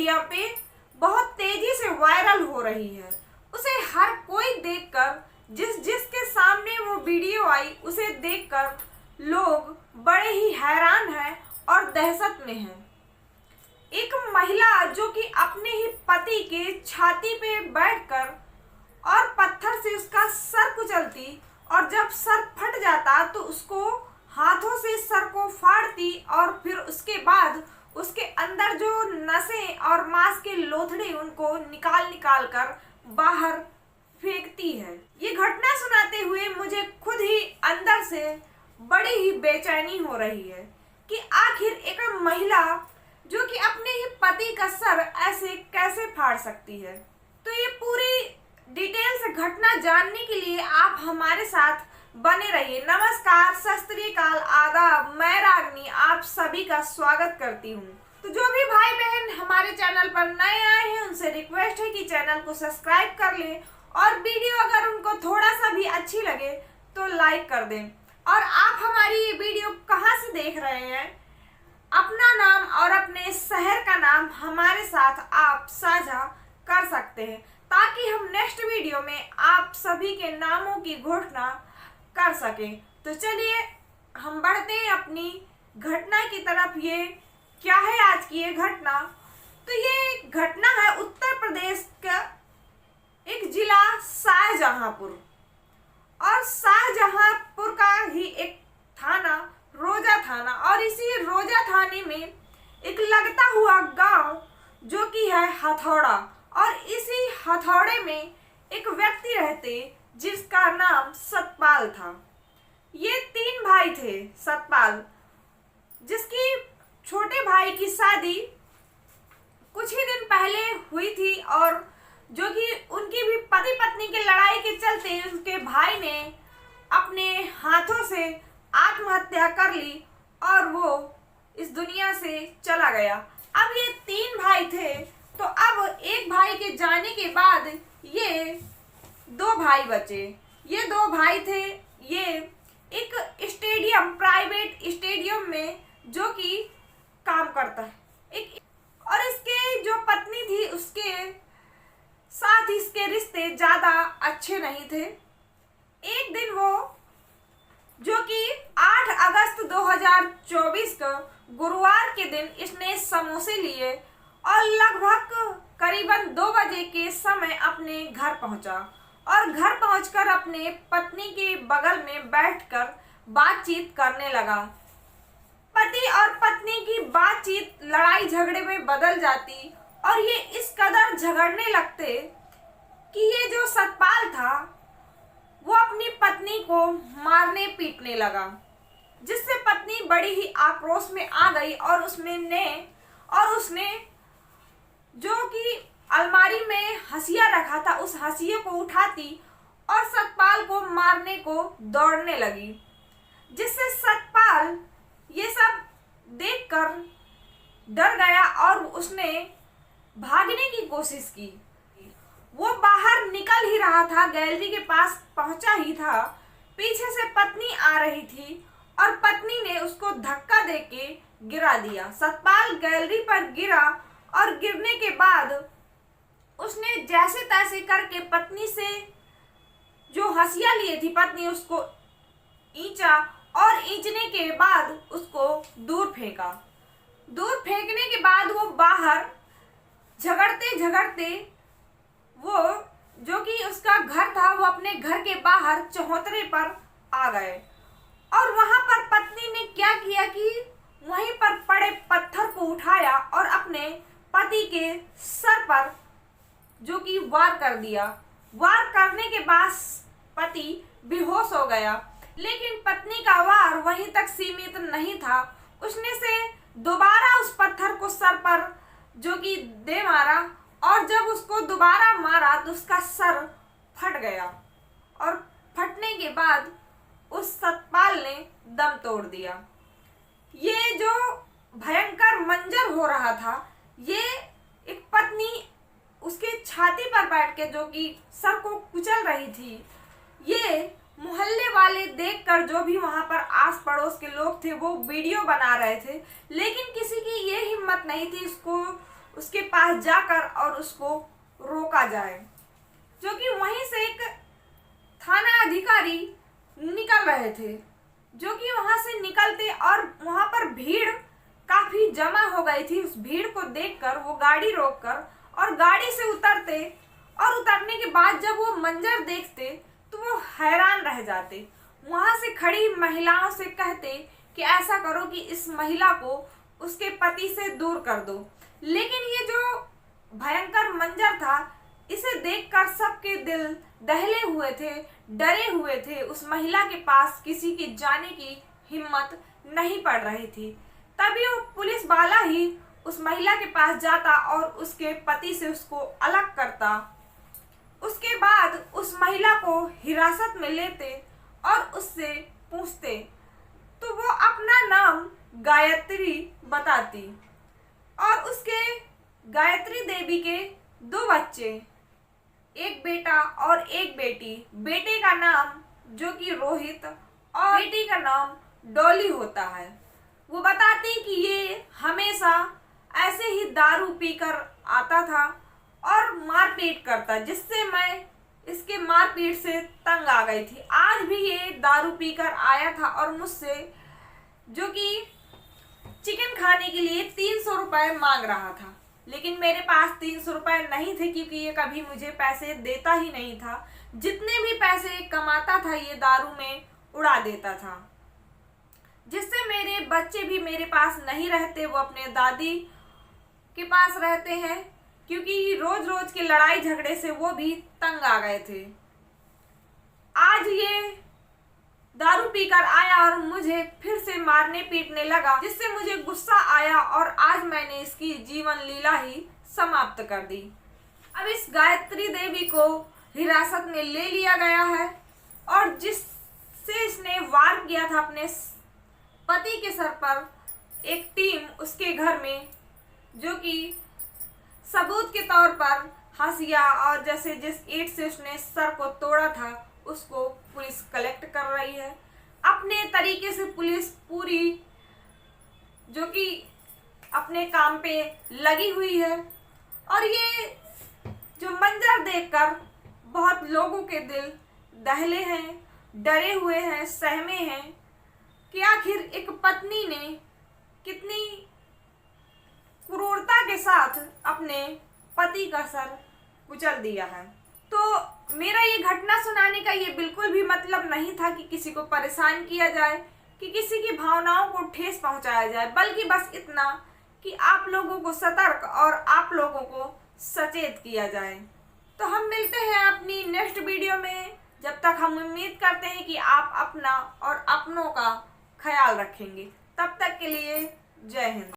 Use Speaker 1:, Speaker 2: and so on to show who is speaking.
Speaker 1: Media पे बहुत तेजी से वायरल हो रही है। उसे हर कोई देखकर, जिसके सामने वो वीडियो आई, उसे देखकर लोग बड़े ही हैरान हैं और दहशत में हैं। एक महिला जो कि अपने ही पति के छाती पे बैठकर और पत्थर से उसका सर कुचलती, और जब सर फट जाता तो उसको हाथों से सर को फाड़ती और फिर उसके बाद उसके अंदर जो नसें और मांस के लोथड़े उनको निकाल निकाल कर बाहर फेंकती है। ये घटना सुनाते हुए मुझे खुद ही अंदर से बड़ी ही बेचैनी हो रही है कि आखिर एक महिला जो कि अपने ही पति का सर ऐसे कैसे फाड़ सकती है। तो ये पूरी डिटेल से घटना जानने के लिए आप हमारे साथ बने रहिए। नमस्कार, सत श्री अकाल, आदाब, मैं रागनी आप सभी का स्वागत करती हूँ। तो जो भी भाई बहन हमारे चैनल पर नए आए हैं उनसे रिक्वेस्ट है कि चैनल को सब्सक्राइब कर लें और वीडियो अगर उनको थोड़ा सा भी अच्छी लगे तो लाइक कर दें। और आप हमारी ये वीडियो कहाँ से देख रहे हैं, अपना नाम और अपने शहर का नाम हमारे साथ आप साझा कर सकते हैं ताकि हम नेक्स्ट वीडियो में आप सभी के नामों की घोषणा कर सकें। तो चलिए हम बढ़ते हैं अपनी घटना की तरफ। ये क्या है आज की ये घटना? तो ये घटना है उत्तर प्रदेश का एक जिला शाहजहांपुर, और शाहजहांपुर का ही एक थाना रोजा थाना, और इसी रोजा थाने में एक लगता हुआ गांव जो कि है हथौड़ा, और इसी हथौड़े में एक व्यक्ति रहते जिसका नाम सतपाल था। ये 3 भाई थे। सतपाल, जिसकी छोटे भाई की शादी कुछ ही दिन पहले हुई थी, और जो कि उनकी भी पति पत्नी की लड़ाई के चलते उनके भाई ने अपने हाथों से आत्महत्या कर ली और वो इस दुनिया से चला गया। अब ये 3 भाई थे, तो अब एक भाई के जाने के बाद ये 2 भाई बचे। ये 2 भाई थे, ये एक स्टेडियम, प्राइवेट स्टेडियम में जो कि काम करता है एक, और इसके जो पत्नी थी उसके साथ इसके रिश्ते ज्यादा अच्छे नहीं थे। एक दिन वो जो कि 8 अगस्त 2024 को गुरुवार के दिन इसने समोसे लिए और लगभग करीबन 2 बजे के समय अपने घर पहुंचा, और घर पहुंचकर अपने पत्नी के बगल में बैठकर बातचीत करने लगा। पति और पत्नी की बातचीत लड़ाई झगड़े में बदल जाती, और ये इस कदर झगड़ने लगते कि ये जो सतपाल था वो अपनी पत्नी को मारने पीटने लगा, जिससे पत्नी बड़ी ही आक्रोश में आ गई और उसने जो कि अलमारी में हंसिया रखा था उस हंसिये को उठाती और सतपाल को मारने को दौड़ने लगी, जिससे सतपाल ये सब देखकर डर गया और उसने भागने की कोशिश की। वो बाहर निकल ही रहा था, गैलरी के पास पहुंचा ही था, पीछे से पत्नी आ रही थी और पत्नी ने उसको धक्का देके गिरा दिया। सतपाल गैलरी पर गिरा और गिरने के बाद उसने जैसे तैसे करके पत्नी से जो हंसिया लिए थी पत्नी उसको ईंचा, और ईंचने के बाद उसको दूर फेंका। दूर फेंकने के बाद वो बाहर झगड़ते झगड़ते वो जो कि उसका घर था वो अपने घर के बाहर चौहतरे पर आ गए, और वहां पर पत्नी ने क्या किया कि वहीं पर पड़े पत्थर को उठाया और अपने पति के सर पर जो कि वार कर दिया। वार करने के बाद पति बेहोश हो गया, लेकिन पत्नी का वार वहीं तक सीमित नहीं था। उसने से दोबारा उस पत्थर को सर पर जो कि दे मारा, और जब उसको दोबारा मारा तो उसका सर फट गया, और फटने के बाद उस सतपाल ने दम तोड़ दिया। ये जो भयंकर मंजर हो रहा था, ये एक पत्नी उसके छाती पर बैठ के जो कि सर को कुचल रही थी, ये मोहल्ले वाले देखकर, जो भी वहां पर आस पड़ोस के लोग थे वो वीडियो बना रहे थे, लेकिन किसी की ये हिम्मत नहीं थी उसको उसके पास जाकर और उसको रोका जाए। जो कि वहीं से एक थाना अधिकारी निकल रहे थे, जो कि वहां से निकलते और वहां पर भीड़ काफी जमा हो गई थी। उस भीड़ को देखकर वो गाड़ी रोककर और गाड़ी से उतरते और उतरने के बाद जब वो मंजर देखते तो वो हैरान रह जाते। वहां से खड़ी महिलाओं से कहते कि ऐसा करो कि इस महिला को उसके पति से दूर कर दो। लेकिन ये जो भयंकर मंजर था, इसे देखकर सबके दिल दहले हुए थे, डरे हुए थे। उस महिला के पास किसी के जाने की हिम्मत नहीं पड़ रही थी। तभी वो पुलिस वाला ही उस महिला के पास जाता और उसके पति से उसको अलग करता। उसके बाद उस महिला को हिरासत में लेते और उससे पूछते तो वो अपना नाम गायत्री बताती और उसके गायत्री देवी के 2 बच्चे, एक बेटा और एक बेटी। बेटे का नाम जो कि रोहित और बेटी का नाम डॉली होता है। वो बताती कि ये हमेशा ऐसे ही दारू पीकर आता था और मारपीट करता, जिससे मैं इसके मारपीट से तंग आ गई थी। आज भी ये दारू पीकर आया था और मुझसे जो कि चिकन खाने के लिए 300 रुपए मांग रहा था, लेकिन मेरे पास 300 रुपए नहीं थे क्योंकि ये कभी मुझे पैसे देता ही नहीं था। जितने भी पैसे कमाता था ये दारू में उड़ा देता था, जिससे मेरे बच्चे भी मेरे पास नहीं रहते, वो अपने दादी के पास रहते हैं क्योंकि रोज रोज के लड़ाई झगड़े से वो भी तंग आ गए थे। आज ये दारू पीकर आया और मुझे फिर से मारने पीटने लगा, जिससे मुझे गुस्सा आया और आज मैंने इसकी जीवन लीला ही समाप्त कर दी। अब इस गायत्री देवी को हिरासत में ले लिया गया है और जिससे इसने वार किया था अपने पति के सर पर, एक टीम उसके घर में जो कि सबूत के तौर पर हंसिया और जैसे जिस ईंट से उसने सर को तोड़ा था उसको पुलिस कलेक्ट कर रही है। अपने तरीके से पुलिस पूरी जो कि अपने काम पे लगी हुई है और ये जो मंजर देखकर बहुत लोगों के दिल दहले हैं, डरे हुए हैं, सहमे हैं कि आखिर एक पत्नी ने कितनी क्रूरता के साथ अपने पति का सर कुचल दिया है। तो मेरा ये घटना सुनाने का ये बिल्कुल भी मतलब नहीं था कि किसी को परेशान किया जाए, कि किसी की भावनाओं को ठेस पहुंचाया जाए, बल्कि बस इतना कि आप लोगों को सतर्क और आप लोगों को सचेत किया जाए। तो हम मिलते हैं अपनी नेक्स्ट वीडियो में। जब तक हम उम्मीद करते हैं कि आप अपना और अपनों का ख्याल रखेंगे। तब तक के लिए जय हिंद।